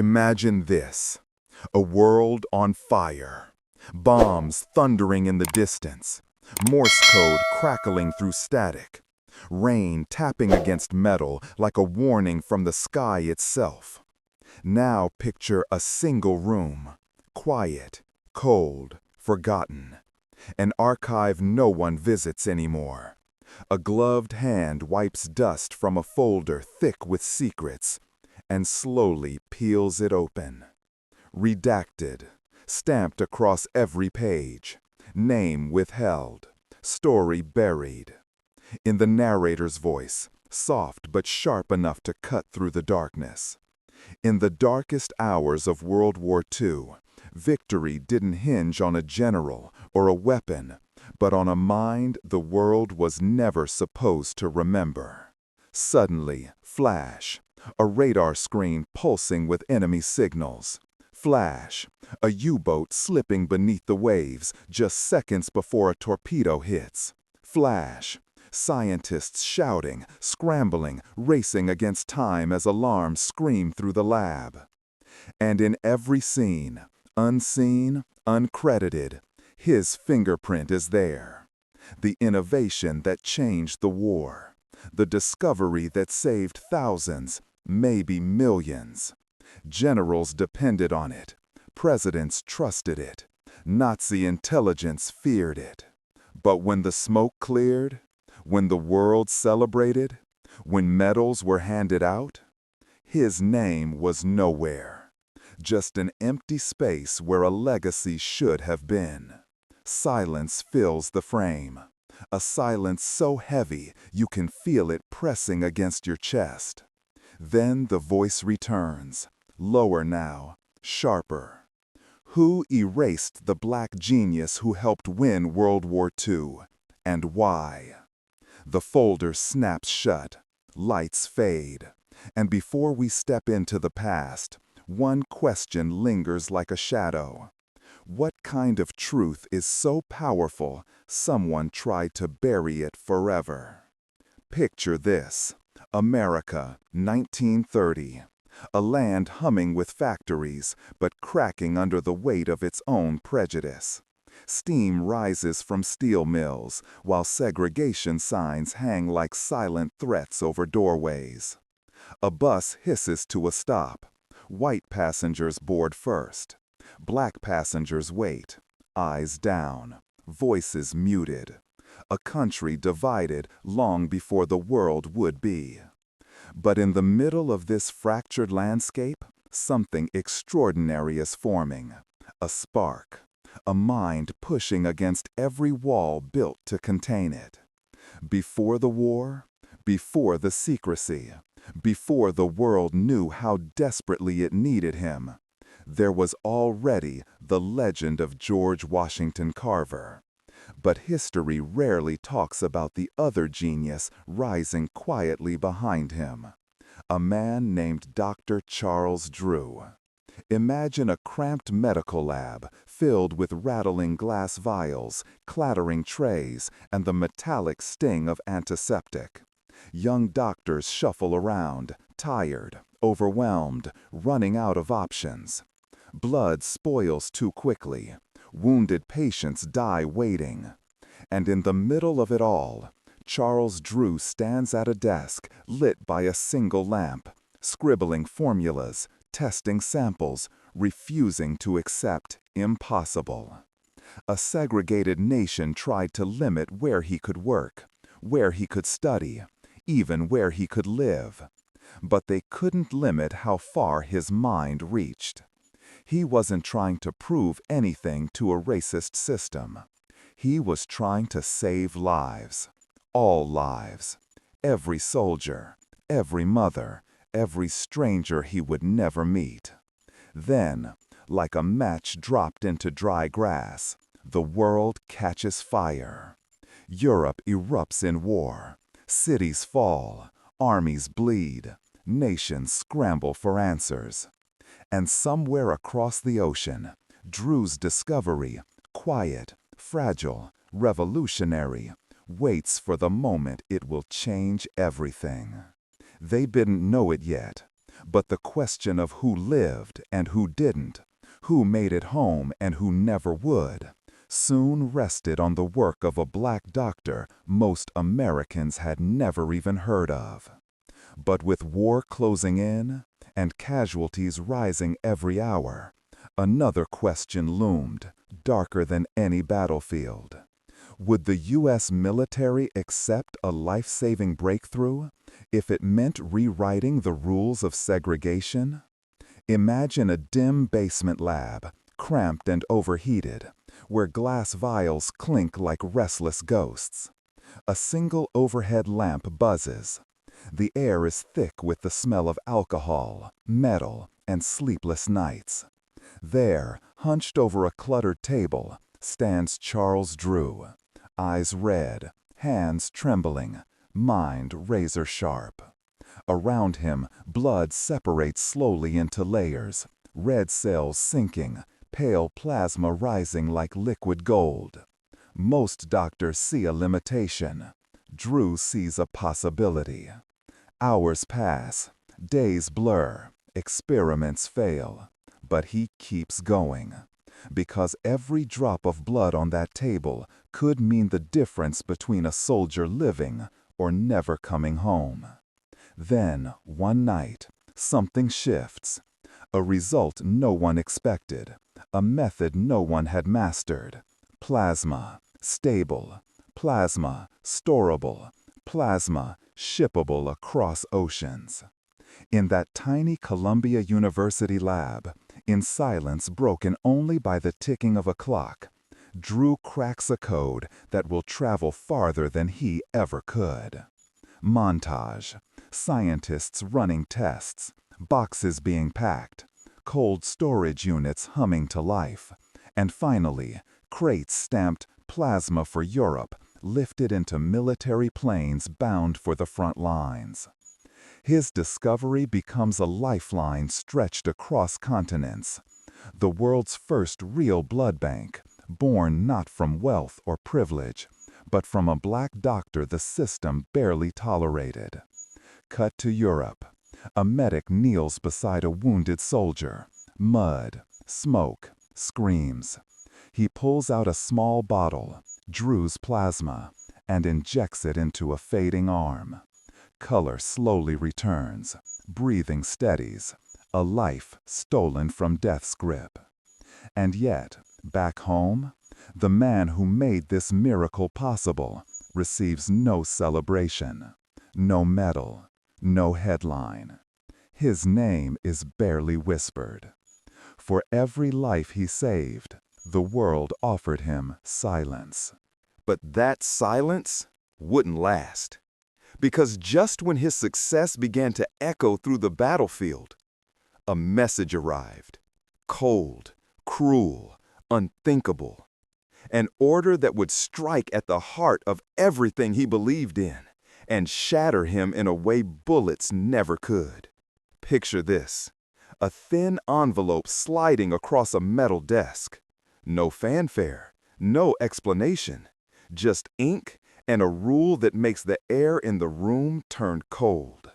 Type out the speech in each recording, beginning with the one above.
Imagine this: a world on fire, bombs thundering in the distance, Morse code crackling through static, rain tapping against metal like a warning from the sky itself. Now picture a single room, quiet, cold, forgotten. An archive no one visits anymore. A gloved hand wipes dust from a folder thick with secrets and slowly peels it open. Redacted, stamped across every page, name withheld, story buried. In the narrator's voice, soft but sharp enough to cut through the darkness. In the darkest hours of World War II, victory didn't hinge on a general or a weapon, but on a mind the world was never supposed to remember. Suddenly, flash, a radar screen pulsing with enemy signals. Flash, a U-boat slipping beneath the waves just seconds before a torpedo hits. Flash, scientists shouting, scrambling, racing against time as alarms scream through the lab. And in every scene, unseen, uncredited, his fingerprint is there. The innovation that changed the war. The discovery that saved thousands, maybe millions. Generals depended on it. Presidents trusted it. Nazi intelligence feared it. But when the smoke cleared, when the world celebrated, when medals were handed out, his name was nowhere. Just an empty space where a legacy should have been. Silence fills the frame. A silence so heavy you can feel it pressing against your chest. Then the voice returns, lower now, sharper. Who erased the black genius who helped win World War II, and why? The folder snaps shut, lights fade, and before we step into the past, one question lingers like a shadow. What kind of truth is so powerful someone tried to bury it forever? Picture this: America, 1930. A land humming with factories, but cracking under the weight of its own prejudice. Steam rises from steel mills, while segregation signs hang like silent threats over doorways. A bus hisses to a stop. White passengers board first. Black passengers wait, eyes down, voices muted. A country divided long before the world would be. But in the middle of this fractured landscape, something extraordinary is forming. A spark, a mind pushing against every wall built to contain it. Before the war, before the secrecy, before the world knew how desperately it needed him, there was already the legend of George Washington Carver. But history rarely talks about the other genius rising quietly behind him. A man named Dr. Charles Drew. Imagine a cramped medical lab filled with rattling glass vials, clattering trays, and the metallic sting of antiseptic. Young doctors shuffle around, tired, overwhelmed, running out of options. Blood spoils too quickly. Wounded patients die waiting. And in the middle of it all, Charles Drew stands at a desk lit by a single lamp, scribbling formulas, testing samples, refusing to accept impossible. A segregated nation tried to limit where he could work, where he could study, even where he could live. But they couldn't limit how far his mind reached. He wasn't trying to prove anything to a racist system. He was trying to save lives. All lives. Every soldier, every mother, every stranger he would never meet. Then, like a match dropped into dry grass, the world catches fire. Europe erupts in war. Cities fall. Armies bleed. Nations scramble for answers. And somewhere across the ocean, Drew's discovery, quiet, fragile, revolutionary, waits for the moment it will change everything. They didn't know it yet, But the question of who lived and who didn't, who made it home and who never would, soon rested on the work of a black doctor most Americans had never even heard of. But with war closing in and casualties rising every hour, another question loomed, darker than any battlefield. Would the U.S. military accept a life-saving breakthrough if it meant rewriting the rules of segregation? Imagine a dim basement lab, cramped and overheated, where glass vials clink like restless ghosts. A single overhead lamp buzzes. The air is thick with the smell of alcohol, metal, and sleepless nights. There, hunched over a cluttered table, stands Charles Drew, eyes red, hands trembling, mind razor-sharp. Around him, blood separates slowly into layers, red cells sinking, pale plasma rising like liquid gold. Most doctors see a limitation. Drew sees a possibility. Hours pass, days blur, experiments fail, but he keeps going. Because every drop of blood on that table could mean the difference between a soldier living or never coming home. Then, one night, something shifts. A result no one expected, a method no one had mastered. Plasma, stable. Plasma, storable. Plasma, shippable across oceans. In that tiny Columbia University lab, in silence broken only by the ticking of a clock, Drew cracks a code that will travel farther than he ever could. Montage. Scientists running tests, boxes being packed, cold storage units humming to life, and finally, crates stamped "Plasma for Europe" lifted into military planes bound for the front lines. His discovery becomes a lifeline stretched across continents. The world's first real blood bank, born not from wealth or privilege, but from a black doctor the system barely tolerated. Cut to Europe. A medic kneels beside a wounded soldier. Mud, smoke, screams. He pulls out a small bottle, Drew's plasma, and injects it into a fading arm. Color slowly returns. Breathing steadies. A life stolen from death's grip. And yet, back home, the man who made this miracle possible receives no celebration, no medal, no headline. His name is barely whispered. For every life he saved, the world offered him silence. But that silence wouldn't last. Because just when his success began to echo through the battlefield, a message arrived. Cold, cruel, unthinkable. An order that would strike at the heart of everything he believed in and shatter him in a way bullets never could. Picture this: a thin envelope sliding across a metal desk. No fanfare, no explanation, just ink and a rule that makes the air in the room turn cold.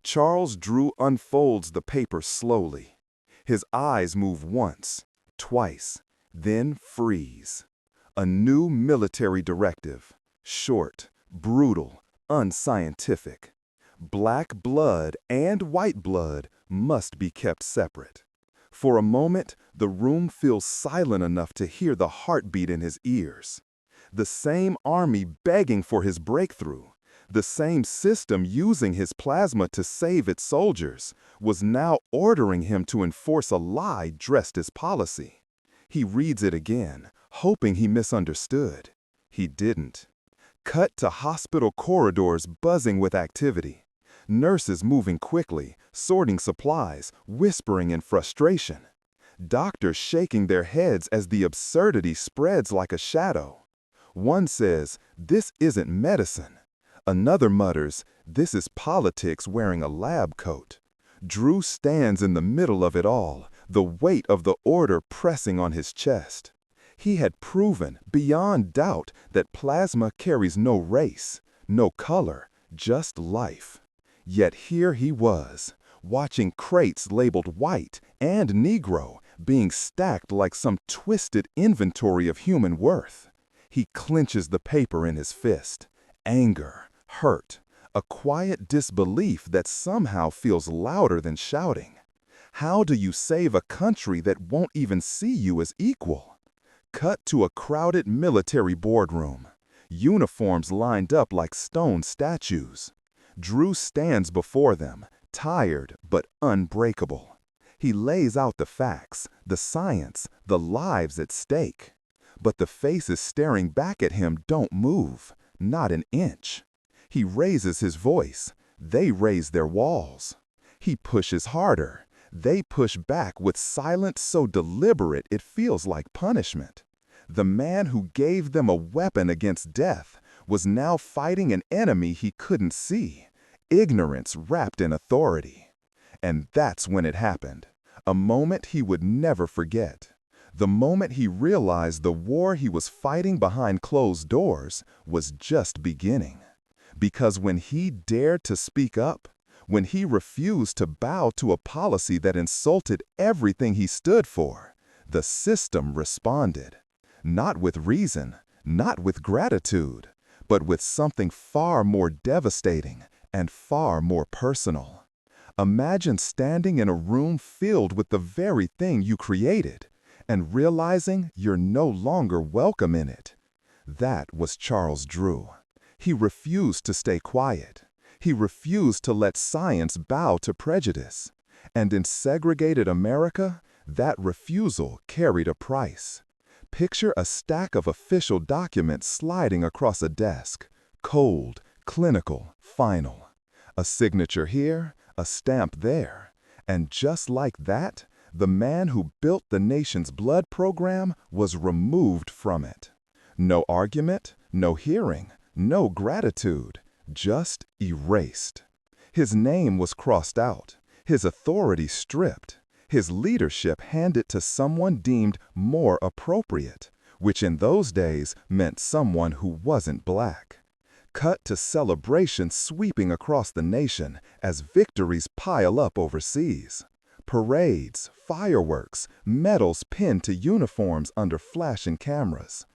Charles Drew unfolds the paper slowly. His eyes move once, twice, then freeze. A new military directive, short, brutal, unscientific. Black blood and white blood must be kept separate. For a moment, the room feels silent enough to hear the heartbeat in his ears. The same army begging for his breakthrough, the same system using his plasma to save its soldiers, was now ordering him to enforce a lie dressed as policy. He reads it again, hoping he misunderstood. He didn't. Cut to hospital corridors buzzing with activity. Nurses moving quickly, sorting supplies, whispering in frustration. Doctors shaking their heads as the absurdity spreads like a shadow. One says, "This isn't medicine." Another mutters, "This is politics wearing a lab coat." Drew stands in the middle of it all, the weight of the order pressing on his chest. He had proven, beyond doubt, that plasma carries no race, no color, just life. Yet here he was, watching crates labeled white and Negro being stacked like some twisted inventory of human worth. He clenches the paper in his fist. Anger, hurt, a quiet disbelief that somehow feels louder than shouting. How do you save a country that won't even see you as equal? Cut to a crowded military boardroom. Uniforms lined up like stone statues. Drew stands before them, tired but unbreakable. He lays out the facts, the science, the lives at stake. But the faces staring back at him don't move, not an inch. He raises his voice. They raise their walls. He pushes harder. They push back with silence so deliberate it feels like punishment. The man who gave them a weapon against death was now fighting an enemy he couldn't see, ignorance wrapped in authority. And that's when it happened, a moment he would never forget. The moment he realized the war he was fighting behind closed doors was just beginning. Because when he dared to speak up, when he refused to bow to a policy that insulted everything he stood for, the system responded. Not with reason, not with gratitude, but with something far more devastating and far more personal. Imagine standing in a room filled with the very thing you created and realizing you're no longer welcome in it. That was Charles Drew. He refused to stay quiet. He refused to let science bow to prejudice. And in segregated America, that refusal carried a price. Picture a stack of official documents sliding across a desk, cold, clinical, final. A signature here, a stamp there. And just like that, the man who built the nation's blood program was removed from it. No argument, no hearing, no gratitude. Just erased. His name was crossed out, his authority stripped, his leadership handed to someone deemed more appropriate, which in those days meant someone who wasn't black. Cut to celebration sweeping across the nation as victories pile up overseas. Parades, fireworks, medals pinned to uniforms under flashing cameras.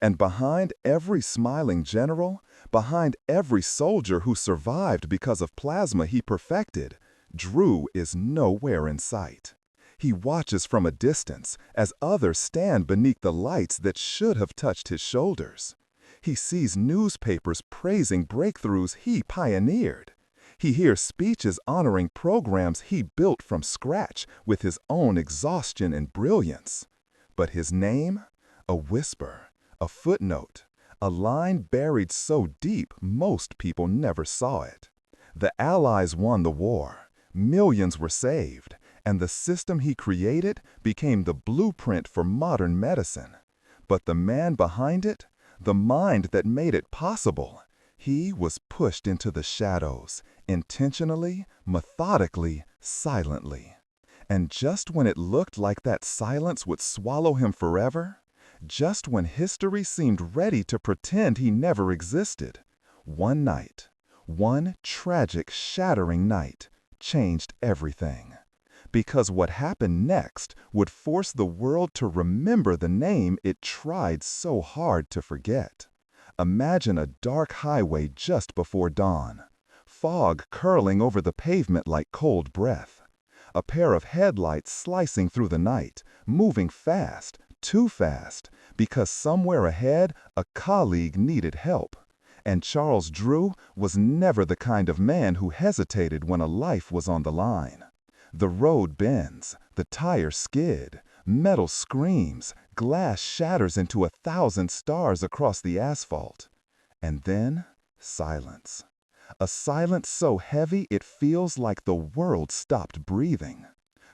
And behind every smiling general, behind every soldier who survived because of plasma he perfected, Drew is nowhere in sight. He watches from a distance as others stand beneath the lights that should have touched his shoulders. He sees newspapers praising breakthroughs he pioneered. He hears speeches honoring programs he built from scratch with his own exhaustion and brilliance. But his name? A whisper. A footnote, a line buried so deep most people never saw it. The Allies won the war, millions were saved, and the system he created became the blueprint for modern medicine. But the man behind it, the mind that made it possible, he was pushed into the shadows, intentionally, methodically, silently. And just when it looked like that silence would swallow him forever, just when history seemed ready to pretend he never existed, one night, one tragic, shattering night, changed everything. Because what happened next would force the world to remember the name it tried so hard to forget. Imagine a dark highway just before dawn, fog curling over the pavement like cold breath, a pair of headlights slicing through the night, moving fast, too fast, because somewhere ahead a colleague needed help. And Charles Drew was never the kind of man who hesitated when a life was on the line. The road bends, the tires skid, metal screams, glass shatters into 1,000 stars across the asphalt. And then, silence. A silence so heavy it feels like the world stopped breathing.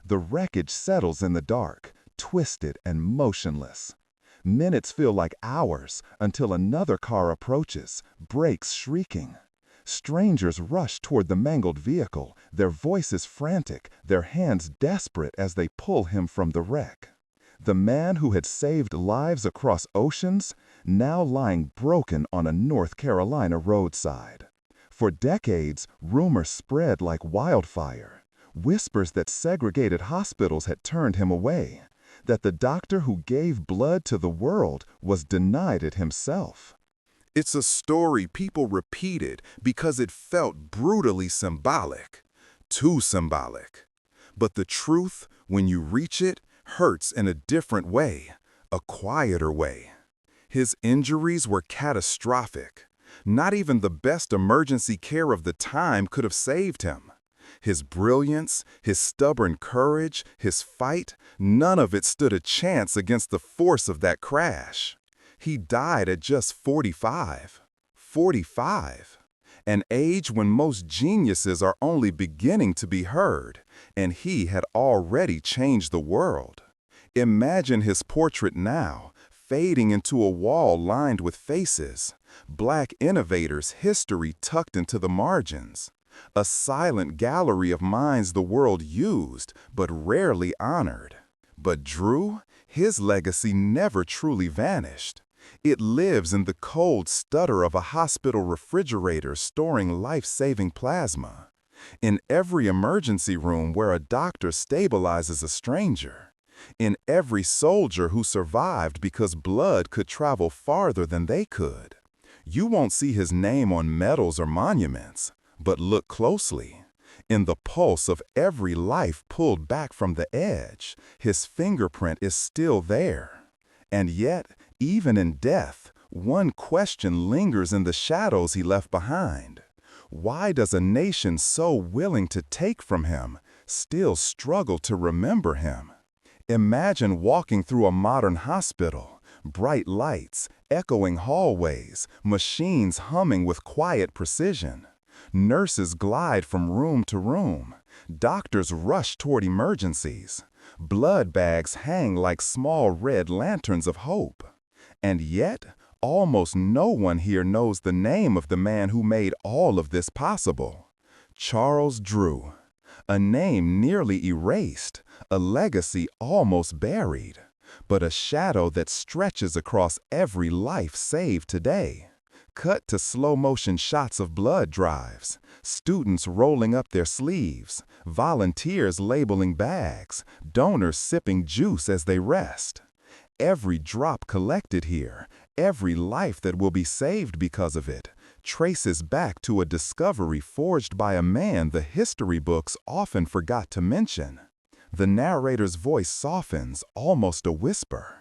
The wreckage settles in the dark, twisted and motionless. Minutes feel like hours until another car approaches, brakes shrieking. Strangers rush toward the mangled vehicle, their voices frantic, their hands desperate as they pull him from the wreck. The man who had saved lives across oceans, now lying broken on a North Carolina roadside. For decades, rumors spread like wildfire. Whispers that segregated hospitals had turned him away, that the doctor who gave blood to the world was denied it himself. It's a story people repeated because it felt brutally symbolic, too symbolic. But the truth, when you reach it, hurts in a different way, a quieter way. His injuries were catastrophic. Not even the best emergency care of the time could have saved him. His brilliance, his stubborn courage, his fight, none of it stood a chance against the force of that crash. He died at just 45. 45. An age when most geniuses are only beginning to be heard, and he had already changed the world. Imagine his portrait now, fading into a wall lined with faces, black innovators' history tucked into the margins, a silent gallery of minds the world used but rarely honored. But Drew, his legacy never truly vanished. It lives in the cold stutter of a hospital refrigerator storing life-saving plasma, in every emergency room where a doctor stabilizes a stranger, in every soldier who survived because blood could travel farther than they could. You won't see his name on medals or monuments, but look closely. In the pulse of every life pulled back from the edge, his fingerprint is still there. And yet, even in death, one question lingers in the shadows he left behind. Why does a nation so willing to take from him still struggle to remember him? Imagine walking through a modern hospital, bright lights, echoing hallways, machines humming with quiet precision. Nurses glide from room to room. Doctors rush toward emergencies. Blood bags hang like small red lanterns of hope. And yet, almost no one here knows the name of the man who made all of this possible. Charles Drew. A name nearly erased, a legacy almost buried, but a shadow that stretches across every life saved today. Cut to slow-motion shots of blood drives, students rolling up their sleeves, volunteers labeling bags, donors sipping juice as they rest. Every drop collected here, every life that will be saved because of it, traces back to a discovery forged by a man the history books often forgot to mention. The narrator's voice softens, almost a whisper.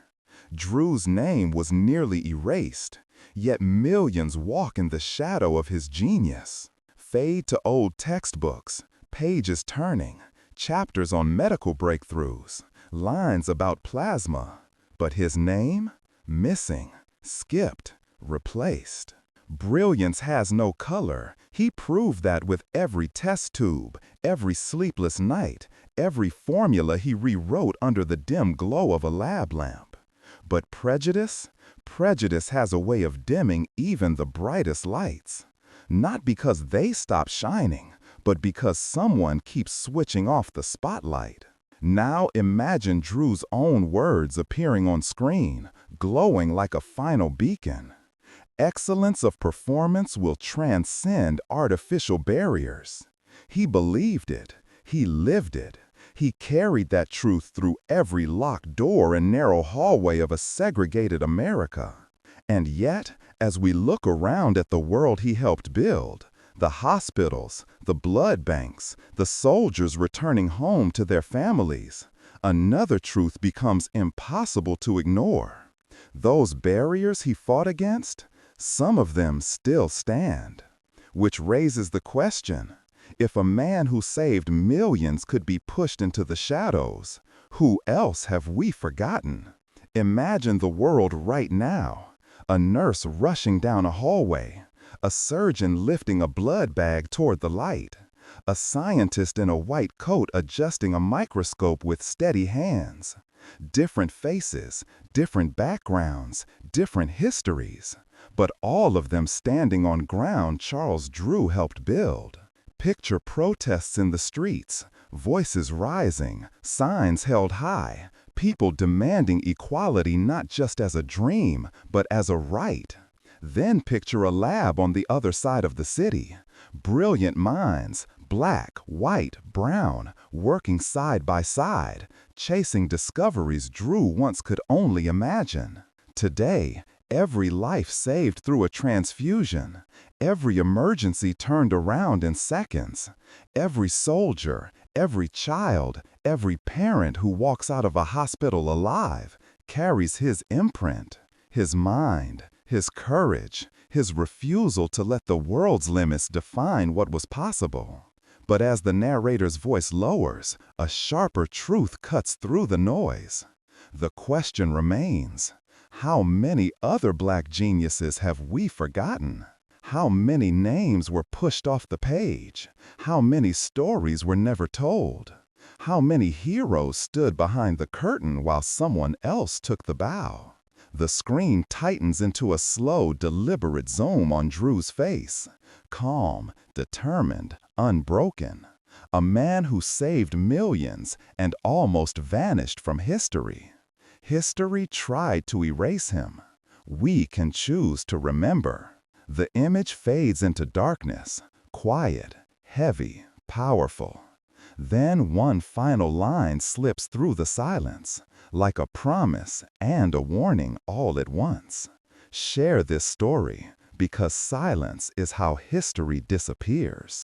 Drew's name was nearly erased, yet millions walk in the shadow of his genius. Fade to old textbooks, pages turning, chapters on medical breakthroughs, lines about plasma. But his name? Missing, skipped, replaced. Brilliance has no color. He proved that with every test tube, every sleepless night, every formula he rewrote under the dim glow of a lab lamp. But prejudice? Prejudice has a way of dimming even the brightest lights. Not because they stop shining, but because someone keeps switching off the spotlight. Now imagine Drew's own words appearing on screen, glowing like a final beacon. Excellence of performance will transcend artificial barriers. He believed it. He lived it. He carried that truth through every locked door and narrow hallway of a segregated America. And yet, as we look around at the world he helped build, the hospitals, the blood banks, the soldiers returning home to their families, another truth becomes impossible to ignore. Those barriers he fought against, some of them still stand. Which raises the question, if a man who saved millions could be pushed into the shadows, who else have we forgotten? Imagine the world right now, a nurse rushing down a hallway, a surgeon lifting a blood bag toward the light, a scientist in a white coat adjusting a microscope with steady hands. Different faces, different backgrounds, different histories, but all of them standing on ground Charles Drew helped build. Picture protests in the streets, voices rising, signs held high, people demanding equality not just as a dream, but as a right. Then picture a lab on the other side of the city. Brilliant minds, Black, white, brown, working side by side, chasing discoveries Drew once could only imagine. Today, every life saved through a transfusion, every emergency turned around in seconds, every soldier, every child, every parent who walks out of a hospital alive carries his imprint, his mind, his courage, his refusal to let the world's limits define what was possible. But as the narrator's voice lowers, a sharper truth cuts through the noise. The question remains, how many other Black geniuses have we forgotten? How many names were pushed off the page? How many stories were never told? How many heroes stood behind the curtain while someone else took the bow? The screen tightens into a slow, deliberate zoom on Drew's face. Calm, determined, unbroken. A man who saved millions and almost vanished from history. History tried to erase him. We can choose to remember. The image fades into darkness, quiet, heavy, powerful. Then one final line slips through the silence, like a promise and a warning all at once. Share this story, because silence is how history disappears.